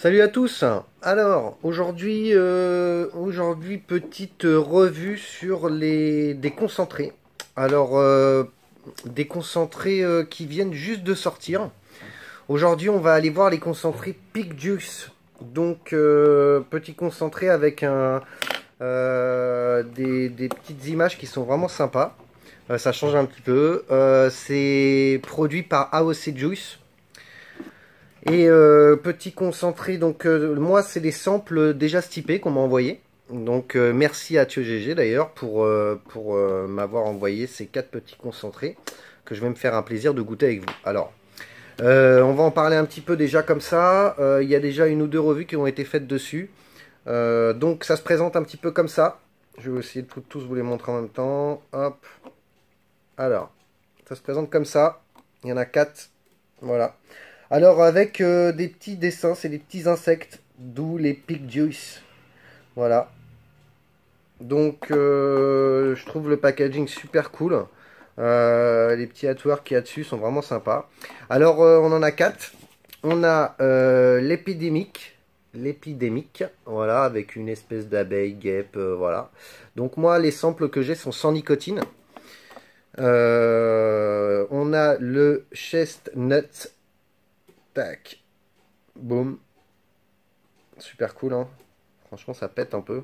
Salut à tous. Alors aujourd'hui petite revue sur des concentrés. Alors des concentrés qui viennent juste de sortir. Aujourd'hui on va aller voir les concentrés Peak Juice. Donc petit concentré avec des petites images qui sont vraiment sympas. Ça change un petit peu. C'est produit par AOC Juice. Et petit concentré, donc moi c'est des samples déjà stipés qu'on m'a envoyé. Donc merci à Thio GG d'ailleurs pour m'avoir envoyé ces 4 petits concentrés que je vais me faire un plaisir de goûter avec vous. Alors, on va en parler un petit peu déjà comme ça. Il y a déjà une ou deux revues qui ont été faites dessus. Donc ça se présente un petit peu comme ça. Je vais essayer de tous vous les montrer en même temps. Hop. Alors, ça se présente comme ça. Il y en a 4. Voilà. Alors avec des petits dessins, c'est des petits insectes, d'où les Peak Juice. Voilà. Donc je trouve le packaging super cool. Les petits artworks qu'il y a dessus sont vraiment sympas. Alors on en a 4. On a l'épidémique, voilà, avec une espèce d'abeille, guêpe, voilà. Donc moi les samples que j'ai sont sans nicotine. On a le chestnut. Tac. Boum. Super cool, hein. Franchement, ça pète un peu.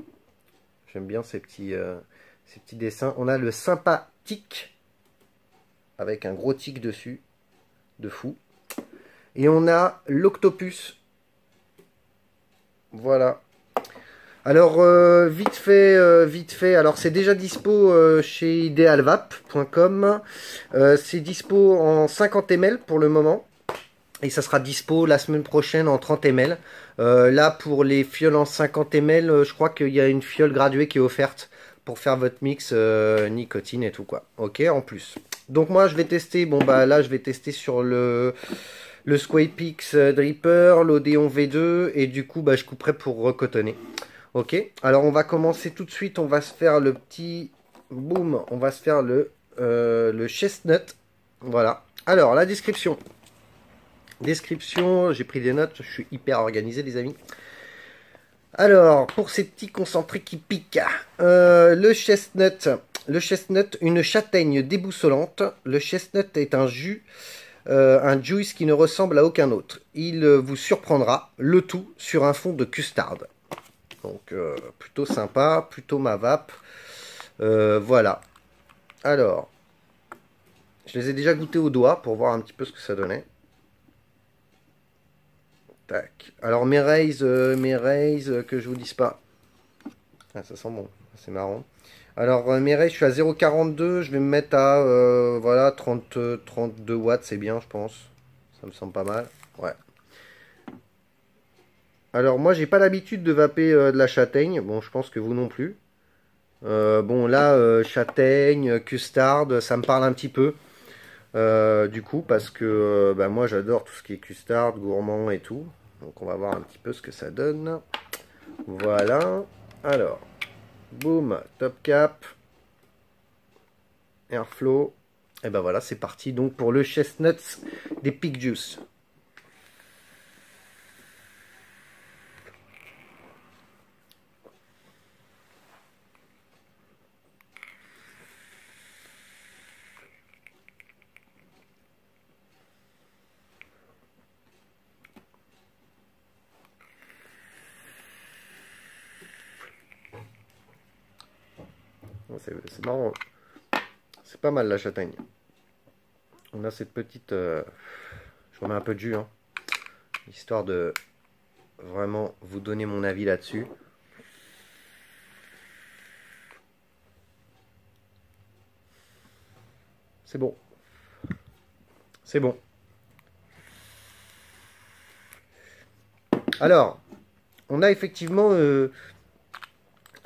J'aime bien ces petits dessins. On a le sympathique, avec un gros tic dessus. De fou. Et on a l'octopus. Voilà. Alors, vite fait. Alors, c'est déjà dispo chez idealvap.com. C'est dispo en 50 ml pour le moment. Et ça sera dispo la semaine prochaine en 30 ml. Là, pour les fioles en 50 ml, je crois qu'il y a une fiole graduée qui est offerte pour faire votre mix nicotine et tout, quoi. Ok, en plus. Donc moi, je vais tester. Bon, bah là, je vais tester sur le Squaypix Dripper, l'Odéon V2. Et du coup, bah, je couperai pour recotonner. Ok, alors on va commencer tout de suite. On va se faire le petit... Boum, on va se faire le chestnut. Voilà. Alors, la description. J'ai pris des notes, je suis hyper organisé les amis. Alors, pour ces petits concentrés qui piquent, le chestnut, une châtaigne déboussolante. Le chestnut est un juice qui ne ressemble à aucun autre. Il vous surprendra, le tout sur un fond de custard. Donc, plutôt sympa, plutôt ma vape. Voilà. Alors, je les ai déjà goûtés au doigt pour voir un petit peu ce que ça donnait. Tac. Alors mes rays, que je vous dise pas. Ah, ça sent bon, c'est marrant. Alors mes rays, je suis à 0,42, je vais me mettre à voilà 32 watts, c'est bien je pense. Ça me semble pas mal. Ouais. Alors moi j'ai pas l'habitude de vaper de la châtaigne, bon je pense que vous non plus. Bon là châtaigne, custard, ça me parle un petit peu. Du coup parce que bah, moi j'adore tout ce qui est custard, gourmand et tout. Donc on va voir un petit peu ce que ça donne. Voilà. Alors, boum, top cap, airflow. Et ben voilà, c'est parti donc pour le chestnut des Peak Juice. C'est marrant. C'est pas mal la châtaigne. On a cette petite... je remets un peu de jus, hein, histoire de vraiment vous donner mon avis là-dessus. C'est bon. C'est bon. Alors, on a effectivement...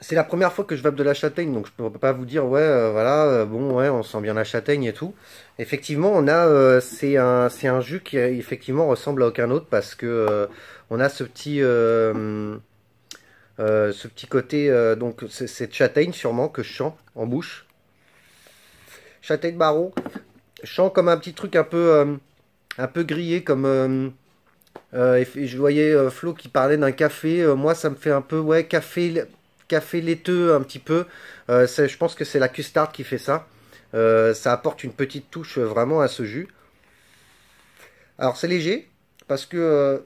c'est la première fois que je vape de la châtaigne, donc je peux pas vous dire, ouais, voilà, bon, ouais, on sent bien la châtaigne et tout. Effectivement, on a, c'est un jus qui effectivement ressemble à aucun autre parce que on a ce petit côté, donc cette châtaigne sûrement que je sens en bouche. Châtaigne marron, je sens comme un petit truc un peu grillé, comme Et je voyais Flo qui parlait d'un café. Moi, ça me fait un peu, ouais, café laiteux un petit peu. Je pense que c'est la custard qui fait ça. Ça apporte une petite touche vraiment à ce jus. Alors, c'est léger parce que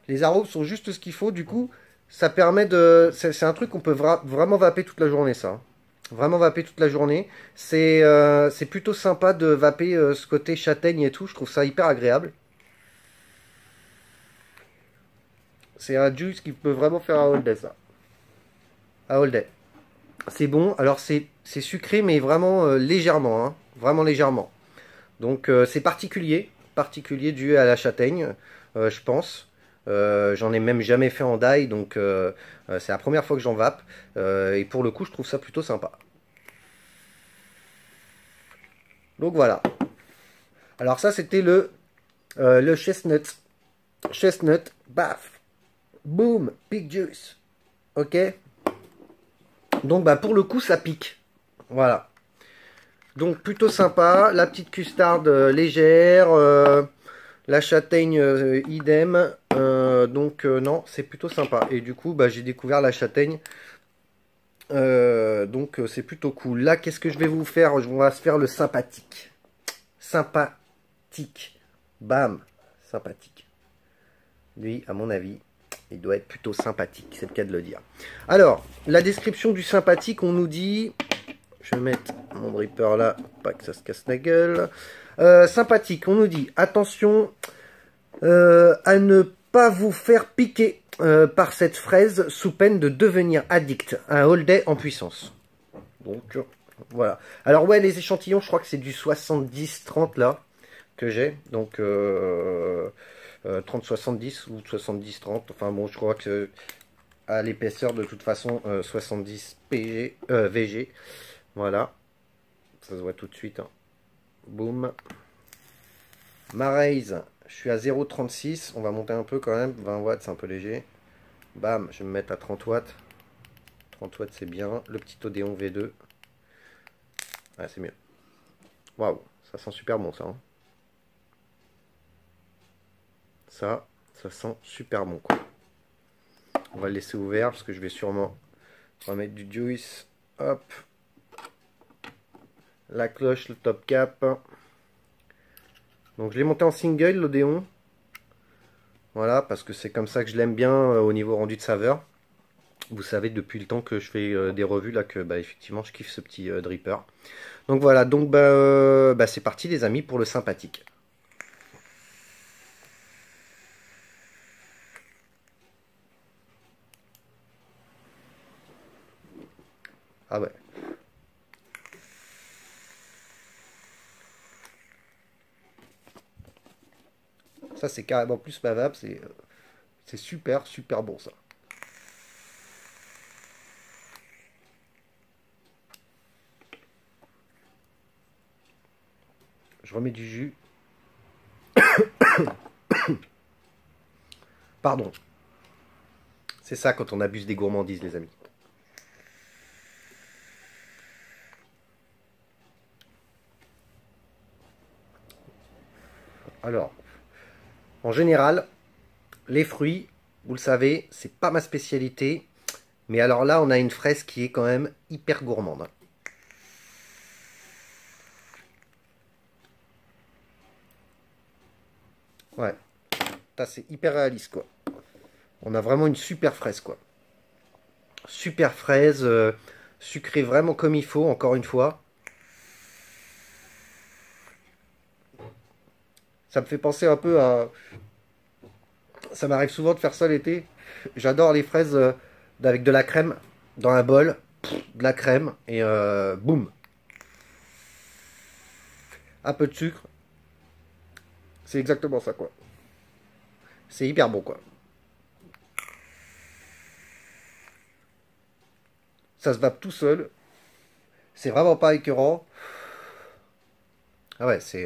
les arômes sont juste ce qu'il faut. Du coup, ça permet de. C'est un truc qu'on peut vraiment vaper toute la journée, ça. Vraiment vaper toute la journée. C'est plutôt sympa de vaper ce côté châtaigne et tout. Je trouve ça hyper agréable. C'est un juice qui peut vraiment faire un all day, ça. Un all day. C'est bon. Alors, c'est sucré, mais vraiment légèrement. Hein. Vraiment légèrement. Donc, c'est particulier. Particulier dû à la châtaigne, je pense. J'en ai même jamais fait en dye, donc c'est la première fois que j'en vape. Et pour le coup, je trouve ça plutôt sympa. Donc voilà. Alors ça, c'était le chestnut. Chestnut, baf, boom, pick juice. Ok. Donc bah pour le coup, ça pique. Voilà. Donc plutôt sympa. La petite custarde légère. La châtaigne, idem. Donc non, c'est plutôt sympa. Et du coup, bah, j'ai découvert la châtaigne. Donc c'est plutôt cool. Là, qu'est-ce que je vais vous faire? On va se faire le sympathique. Sympathique. Bam. Sympathique. Lui, à mon avis, il doit être plutôt sympathique. C'est le cas de le dire. Alors, la description du sympathique, on nous dit... Je vais mettre mon dripper là, pas que ça se casse la gueule. Sympathique, on nous dit, attention à ne pas vous faire piquer par cette fraise sous peine de devenir addict. Un all day en puissance. Donc, voilà. Alors ouais, les échantillons, je crois que c'est du 70-30 là, que j'ai. Donc, 30-70 ou 70-30. Enfin bon, je crois que à l'épaisseur de toute façon, 70 VG. Voilà. Ça se voit tout de suite. Hein. Boum. Ma raise, je suis à 0,36. On va monter un peu quand même. 20 watts, c'est un peu léger. Bam, je vais me mettre à 30 watts. 30 watts, c'est bien. Le petit Odéon V2. Ouais, c'est mieux. Waouh, ça sent super bon ça. Hein. Ça sent super bon quoi. On va le laisser ouvert parce que je vais sûrement remettre du juice. Hop. La cloche, le top cap. Donc je l'ai monté en single, l'Odéon. Voilà, parce que c'est comme ça que je l'aime bien au niveau rendu de saveur. Vous savez depuis le temps que je fais des revues là que bah, effectivement je kiffe ce petit dripper. Donc voilà, donc bah, c'est parti les amis pour le sympathique. Ah ouais. Ça c'est carrément plus ma vape, c'est super super bon ça. Je remets du jus. Pardon. C'est ça quand on abuse des gourmandises les amis. Alors, en général, les fruits, vous le savez, c'est pas ma spécialité. Mais alors là, on a une fraise qui est quand même hyper gourmande. Ouais, ça c'est hyper réaliste quoi. On a vraiment une super fraise quoi. Super fraise, sucrée vraiment comme il faut, encore une fois. Ça me fait penser un peu à... Ça m'arrive souvent de faire ça l'été. J'adore les fraises avec de la crème dans un bol. De la crème et boum. Un peu de sucre. C'est exactement ça quoi. C'est hyper bon quoi. Ça se vape tout seul. C'est vraiment pas écœurant. Ah ouais, c'est...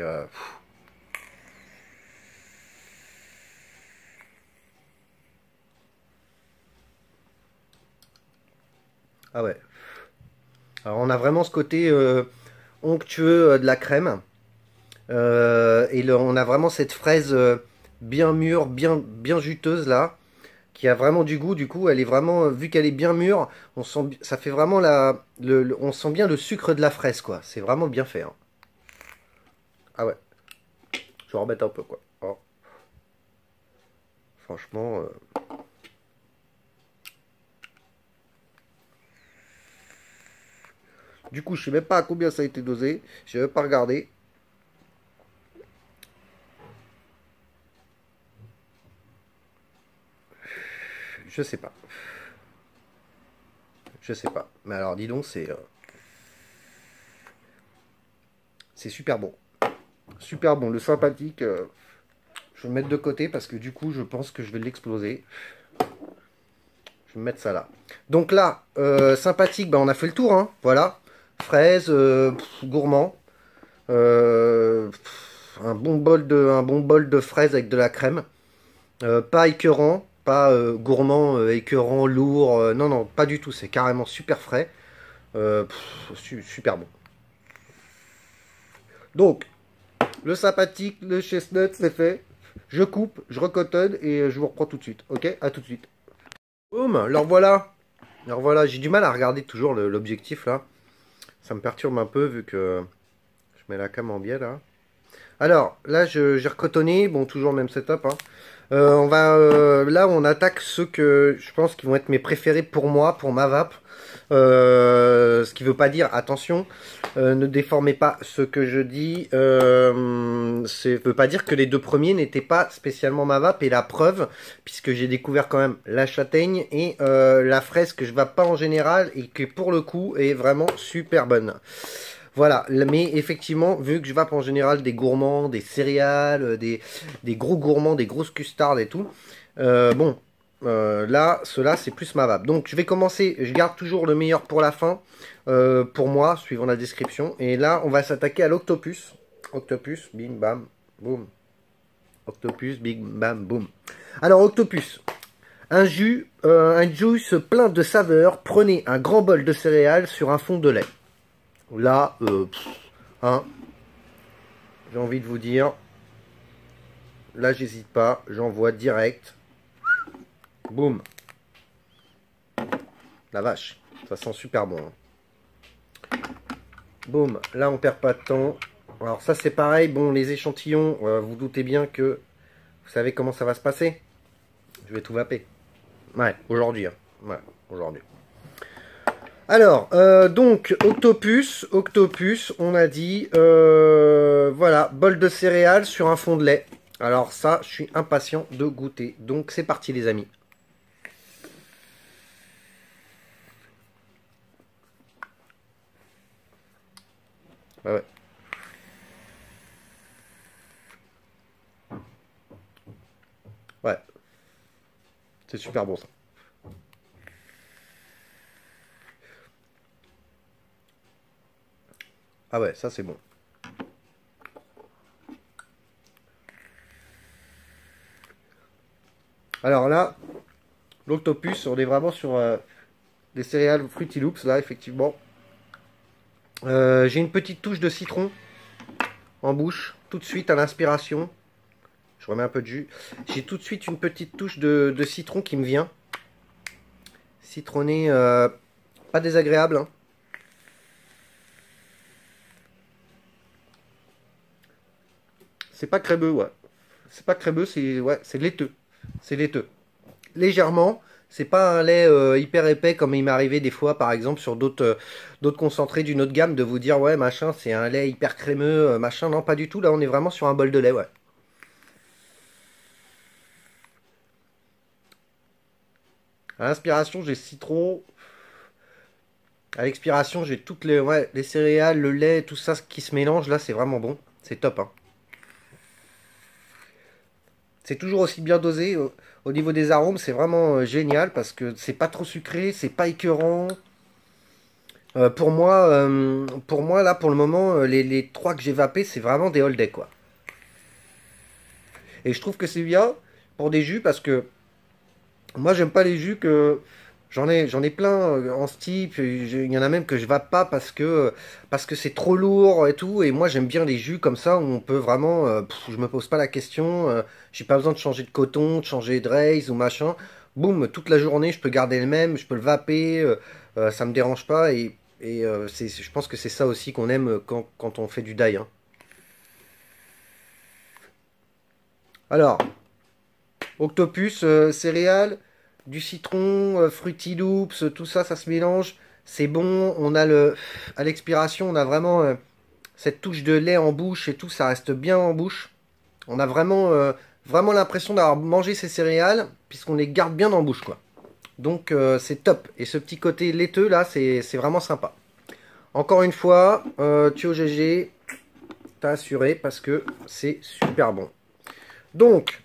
Ah ouais. Alors on a vraiment ce côté onctueux de la crème. Et on a vraiment cette fraise bien mûre, bien juteuse là, qui a vraiment du goût. Du coup, elle est vraiment, vu qu'elle est bien mûre, on sent, ça fait vraiment on sent bien le sucre de la fraise quoi. C'est vraiment bien fait, hein. Ah ouais, je vais remettre un peu quoi. Oh, franchement. Du coup, je sais même pas à combien ça a été dosé. Je n'ai même pas regardé. Je sais pas. Je sais pas. Mais alors, dis donc, c'est super bon. Super bon. Le sympathique, je vais le mettre de côté parce que du coup, je pense que je vais l'exploser. Je vais mettre ça là. Donc là, sympathique, bah, on a fait le tour, hein. Voilà. Fraise, gourmand. Un bon bol de fraises avec de la crème. Pas écœurant, pas gourmand, écœurant, lourd. Non, non, pas du tout. C'est carrément super frais. Super bon. Donc, le sympathique, le chestnut, c'est fait. Je coupe, je recotonne et je vous reprends tout de suite. Ok, à tout de suite. Boum, alors voilà. Alors voilà, j'ai du mal à regarder toujours l'objectif là. Ça me perturbe un peu vu que je mets la cam en biais là. Alors, là, j'ai recotonné. Bon, toujours le même setup, hein. Là, on attaque ceux que je pense qui vont être mes préférés pour moi, pour ma vape. Ce qui veut pas dire, attention, ne déformez pas ce que je dis. Veut pas dire que les deux premiers n'étaient pas spécialement ma vape. Et la preuve, puisque j'ai découvert quand même la châtaigne et la fraise que je vape pas en général et qui pour le coup est vraiment super bonne. Voilà, mais effectivement, vu que je vape en général des gourmands, des céréales, des gros gourmands, des grosses custardes et tout, bon, là, cela c'est plus ma vape. Donc je vais commencer, je garde toujours le meilleur pour la fin, pour moi, suivant la description. Et là, on va s'attaquer à l'octopus. Octopus, bim, bam, boum. Octopus, bim, bam, boum. Alors, octopus. Un juice plein de saveurs. Prenez un grand bol de céréales sur un fond de lait. Là, hein, j'ai envie de vous dire, là j'hésite pas, j'envoie direct, boum, la vache, ça sent super bon, hein. Boum, là on perd pas de temps. Alors ça c'est pareil, bon les échantillons, vous doutez bien que vous savez comment ça va se passer. Je vais tout vaper. Ouais, aujourd'hui, hein. Ouais, aujourd'hui. Alors, donc, octopus, on a dit, voilà, bol de céréales sur un fond de lait. Alors ça, je suis impatient de goûter. Donc, c'est parti les amis. Ah ouais. Ouais. C'est super bon ça. Ah ouais, ça c'est bon. Alors là, l'octopus, on est vraiment sur des céréales Fruity Loops, là, effectivement. J'ai une petite touche de citron en bouche, tout de suite à l'inspiration. Je remets un peu de jus. J'ai tout de suite une petite touche de citron qui me vient. Citronné, pas désagréable, hein. C'est pas crémeux, ouais. C'est pas crémeux, c'est ouais, c'est laiteux. C'est laiteux. Légèrement. C'est pas un lait hyper épais comme il m'est arrivé des fois, par exemple, sur d'autres concentrés d'une autre gamme, de vous dire, ouais, machin, c'est un lait hyper crémeux, machin. Non, pas du tout. Là, on est vraiment sur un bol de lait, ouais. À l'inspiration, j'ai citron. À l'expiration, j'ai toutes les céréales, le lait, tout ça qui se mélange. Là, c'est vraiment bon. C'est top, hein. C'est toujours aussi bien dosé. Au niveau des arômes, c'est vraiment génial parce que c'est pas trop sucré, c'est pas écœurant. Pour moi, là, pour le moment, les trois que j'ai vapés, c'est vraiment des All Day, quoi. Et je trouve que c'est bien pour des jus parce que moi, j'aime pas les jus que J'en ai plein en ce type. Il y en a même que je vape pas parce que c'est trop lourd et tout. Et moi, j'aime bien les jus comme ça où on peut vraiment. Je me pose pas la question. J'ai pas besoin de changer de coton, de changer de raise ou machin. Boum, toute la journée, je peux garder le même. Je peux le vaper. Ça me dérange pas. Je pense que c'est ça aussi qu'on aime quand on fait du dye, hein. Alors, Octopus, céréales, du citron, Fruity Loops, tout ça, ça se mélange. C'est bon. À l'expiration, on a vraiment cette touche de lait en bouche et tout. Ça reste bien en bouche. On a vraiment l'impression d'avoir mangé ces céréales puisqu'on les garde bien en bouche, quoi. Donc c'est top. Et ce petit côté laiteux là, c'est vraiment sympa. Encore une fois, Thio GG, t'as assuré parce que c'est super bon. Donc,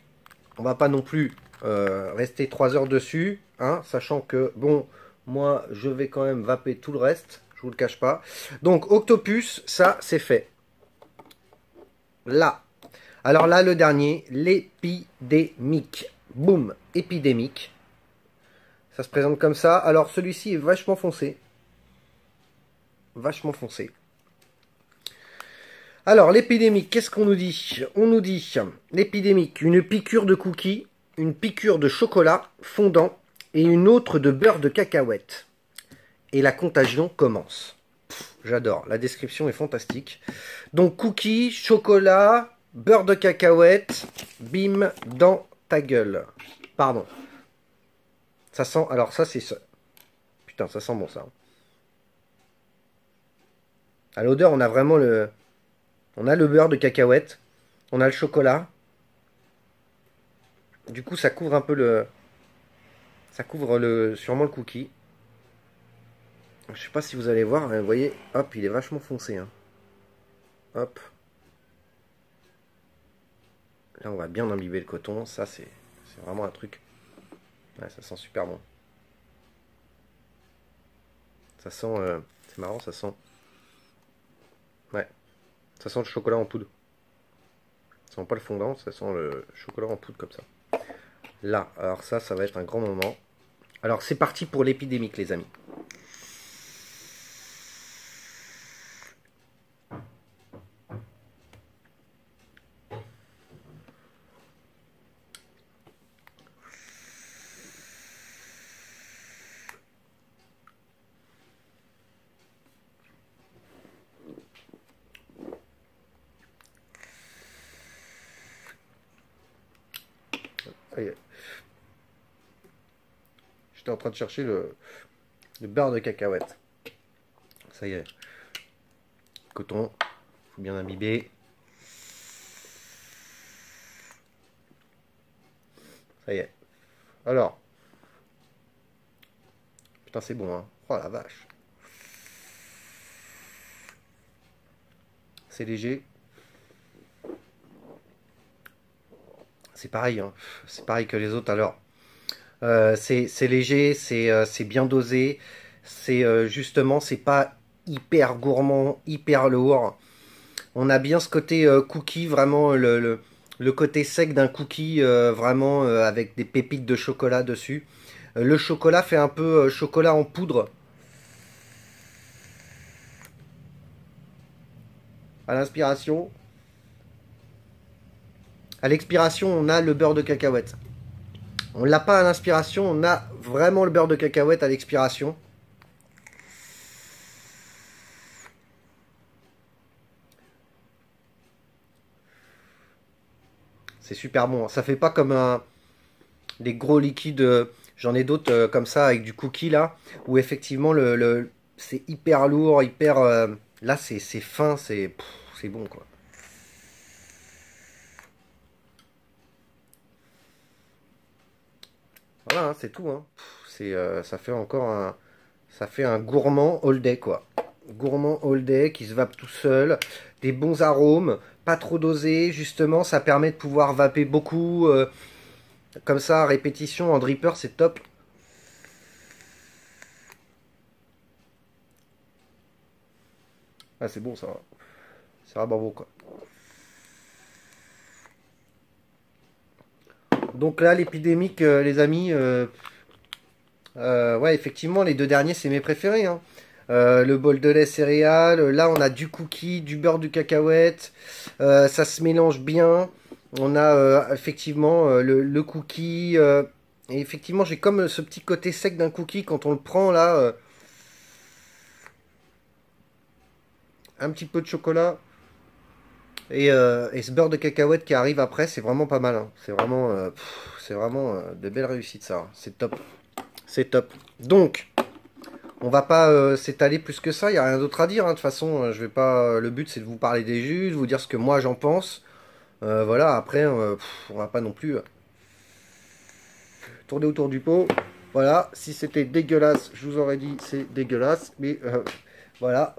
on va pas non plus rester 3 heures dessus, hein, sachant que, bon, moi, je vais quand même vaper tout le reste, je vous le cache pas. Donc, Octopus, ça, c'est fait. Là. Alors là, le dernier, l'épidémique. Boum, épidémique. Ça se présente comme ça. Alors, celui-ci est vachement foncé. Vachement foncé. Alors, l'épidémique, qu'est-ce qu'on nous dit? On nous dit, l'épidémique, une piqûre de cookies, une piqûre de chocolat fondant et une autre de beurre de cacahuète. Et la contagion commence. J'adore, la description est fantastique. Donc, cookies, chocolat, beurre de cacahuète, bim, dans ta gueule. Pardon. Ça sent, alors ça c'est ça. Putain, ça sent bon ça. À l'odeur, on a vraiment le... On a le beurre de cacahuète, on a le chocolat. Du coup, ça couvre un peu le... Ça couvre sûrement le cookie. Je sais pas si vous allez voir, vous voyez, hop, il est vachement foncé, hein. Hop. Là, on va bien imbiber le coton. Ça, c'est vraiment un truc. Ouais, ça sent super bon. Ça sent... c'est marrant, ça sent... Ouais. Ça sent le chocolat en poudre. Ça sent pas le fondant, ça sent le chocolat en poudre comme ça. Là, alors ça va être un grand moment. Alors, c'est parti pour l'épidémique, les amis. Ça y est. J'étais en train de chercher le beurre de cacahuète. Ça y est. Coton. Faut bien imbiber. Ça y est. Alors. Putain, c'est bon, hein. Oh la vache. C'est léger. C'est pareil, hein. C'est pareil que les autres. Alors, c'est léger, c'est bien dosé. Justement, c'est pas hyper gourmand, hyper lourd. On a bien ce côté cookie, vraiment le côté sec d'un cookie, vraiment avec des pépites de chocolat dessus. Le chocolat fait un peu chocolat en poudre. À l'inspiration. À l'expiration, on a le beurre de cacahuète. On l'a pas à l'inspiration, on a vraiment le beurre de cacahuète à l'expiration. C'est super bon. Ça fait pas comme les gros liquides. J'en ai d'autres comme ça avec du cookie là, où effectivement c'est hyper lourd, hyper. Là c'est fin, c'est bon quoi. Voilà, hein, c'est tout. Hein. Ça fait ça fait un gourmand all day quoi. Gourmand all day qui se vape tout seul, des bons arômes, pas trop dosé. Justement, ça permet de pouvoir vaper beaucoup. Comme ça, à répétition, en dripper, c'est top. Ah, c'est bon, ça va. Ça va, bravo, quoi. Donc là, l'épidémique, les amis, Ouais, effectivement, les deux derniers, c'est mes préférés, hein. Le bol de lait céréales. Là, on a du cookie, du beurre de cacahuète. Ça se mélange bien. On a effectivement le cookie. Et effectivement, j'ai comme ce petit côté sec d'un cookie quand on le prend là. Un petit peu de chocolat. Et ce beurre de cacahuète qui arrive après, c'est vraiment pas mal, hein. C'est vraiment de belles réussites, ça, hein. C'est top. C'est top. Donc, on va pas s'étaler plus que ça. Il n'y a rien d'autre à dire, hein. De toute façon, je vais pas. Le but, c'est de vous parler des jus, de vous dire ce que moi j'en pense. Voilà. Après, on va pas non plus tourner autour du pot. Voilà. Si c'était dégueulasse, je vous aurais dit c'est dégueulasse. Mais voilà.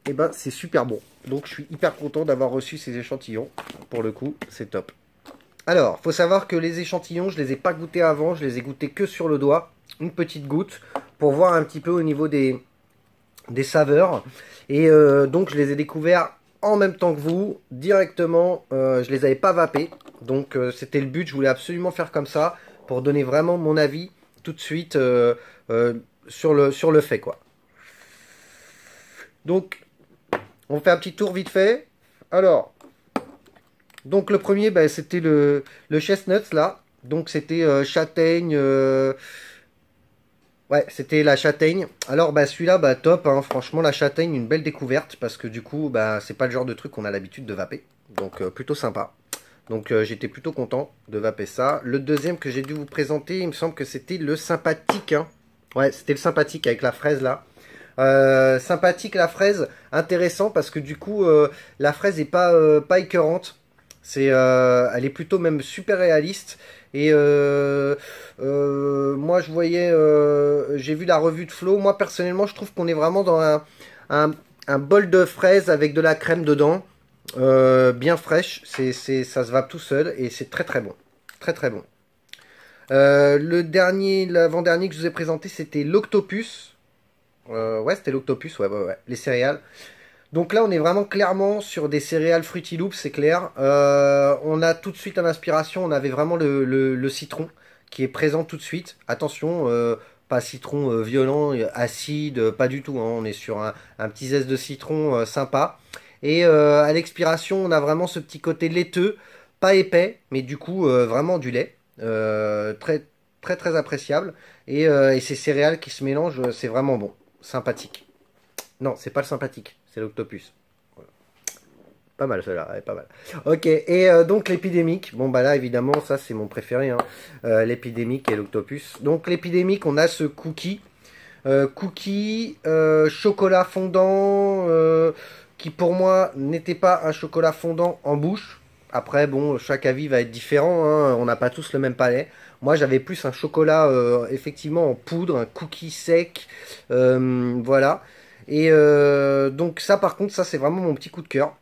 Et ben, c'est super bon. Donc, je suis hyper content d'avoir reçu ces échantillons. Pour le coup, c'est top. Alors, faut savoir que les échantillons, je les ai pas goûtés avant, je les ai goûtés que sur le doigt, une petite goutte, pour voir un petit peu au niveau des saveurs. Et donc, je les ai découverts en même temps que vous, directement, je les avais pas vapés. Donc, c'était le but, je voulais absolument faire comme ça, pour donner vraiment mon avis tout de suite sur le fait, quoi. Donc, on fait un petit tour vite fait. Alors... Donc le premier, bah, c'était le chestnut là. Donc c'était châtaigne. Ouais, c'était la châtaigne. Alors bah celui-là, bah top, hein. Franchement la châtaigne, une belle découverte. Parce que du coup, bah c'est pas le genre de truc qu'on a l'habitude de vaper. Donc plutôt sympa. Donc j'étais plutôt content de vaper ça. Le deuxième que j'ai dû vous présenter, il me semble que c'était le sympathique, hein. Ouais, c'était le sympathique avec la fraise là. Sympathique la fraise, intéressant parce que du coup la fraise est pas écœurante. Elle est plutôt même super réaliste. Et moi, j'ai vu la revue de Flo. Moi, personnellement, je trouve qu'on est vraiment dans un bol de fraises avec de la crème dedans, bien fraîche. Ça se vape tout seul et c'est très très bon, très très bon. L'avant-dernier que je vous ai présenté, c'était l'Octopus. Ouais, c'était l'Octopus, ouais, les céréales. Donc là, on est vraiment clairement sur des céréales Fruity Loops, c'est clair. On a tout de suite en inspiration, on avait vraiment le citron qui est présent tout de suite. Attention, pas citron violent, acide, pas du tout, hein. On est sur un petit zeste de citron sympa. Et à l'expiration, on a vraiment ce petit côté laiteux, pas épais, mais du coup vraiment du lait. Très très très appréciable. Et ces céréales qui se mélangent, c'est vraiment bon, sympathique. Non, c'est pas le sympathique, c'est l'Octopus. Voilà. Pas mal celle-là, ouais, pas mal. Ok, et donc l'épidémique. Bon bah là évidemment ça c'est mon préféré, hein. L'épidémique et l'Octopus. Donc l'épidémique, on a ce cookie. Chocolat fondant, qui pour moi n'était pas un chocolat fondant en bouche. Après bon, chaque avis va être différent, hein. On n'a pas tous le même palais. Moi j'avais plus un chocolat effectivement en poudre, un cookie sec. Voilà. Et donc ça par contre, ça c'est vraiment mon petit coup de cœur.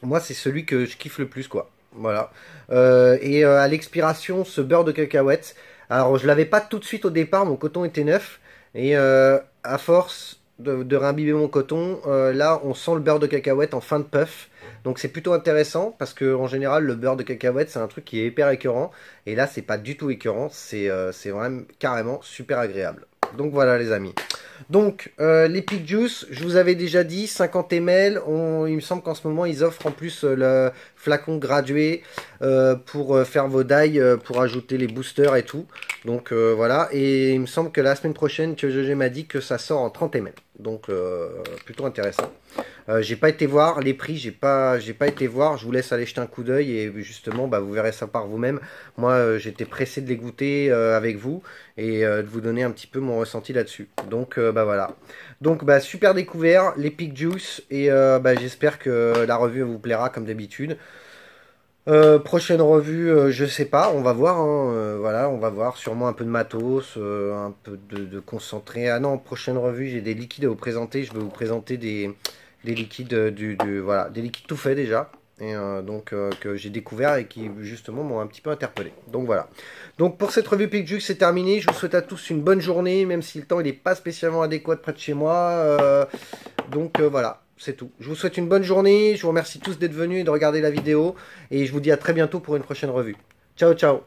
Moi c'est celui que je kiffe le plus, quoi. Voilà. À l'expiration, ce beurre de cacahuète. Alors je l'avais pas tout de suite au départ, mon coton était neuf. Et à force de réimbiber mon coton, là on sent le beurre de cacahuète en fin de puff. Donc c'est plutôt intéressant parce que en général le beurre de cacahuète c'est un truc qui est hyper écœurant. Et là c'est pas du tout écœurant, c'est vraiment carrément super agréable. Donc voilà les amis. Donc les Peak Juice, je vous avais déjà dit, 50 ml. Il me semble qu'en ce moment ils offrent en plus le flacon gradué pour faire vos die, pour ajouter les boosters et tout. Donc voilà, et il me semble que la semaine prochaine, que GG m'a dit que ça sort en 30 ml. Donc plutôt intéressant. J'ai pas été voir les prix, j'ai pas été voir. Je vous laisse aller jeter un coup d'œil et justement, bah, vous verrez ça par vous-même. Moi, j'étais pressé de les goûter avec vous et de vous donner un petit peu mon ressenti là-dessus. Donc, bah voilà. Donc, bah super découvert, les Peak Juice et bah, j'espère que la revue vous plaira comme d'habitude. Prochaine revue, je sais pas, on va voir, hein, voilà, on va voir, sûrement un peu de matos, un peu de concentré. Ah non, prochaine revue, j'ai des liquides à vous présenter, je vais vous présenter des liquides voilà, des liquides tout faits déjà, et que j'ai découvert et qui justement m'ont un petit peu interpellé. Donc voilà. Donc pour cette revue Peak Juice, c'est terminé. Je vous souhaite à tous une bonne journée, même si le temps il n'est pas spécialement adéquat près de chez moi. Voilà. C'est tout. Je vous souhaite une bonne journée. Je vous remercie tous d'être venus et de regarder la vidéo. Et je vous dis à très bientôt pour une prochaine revue. Ciao, ciao.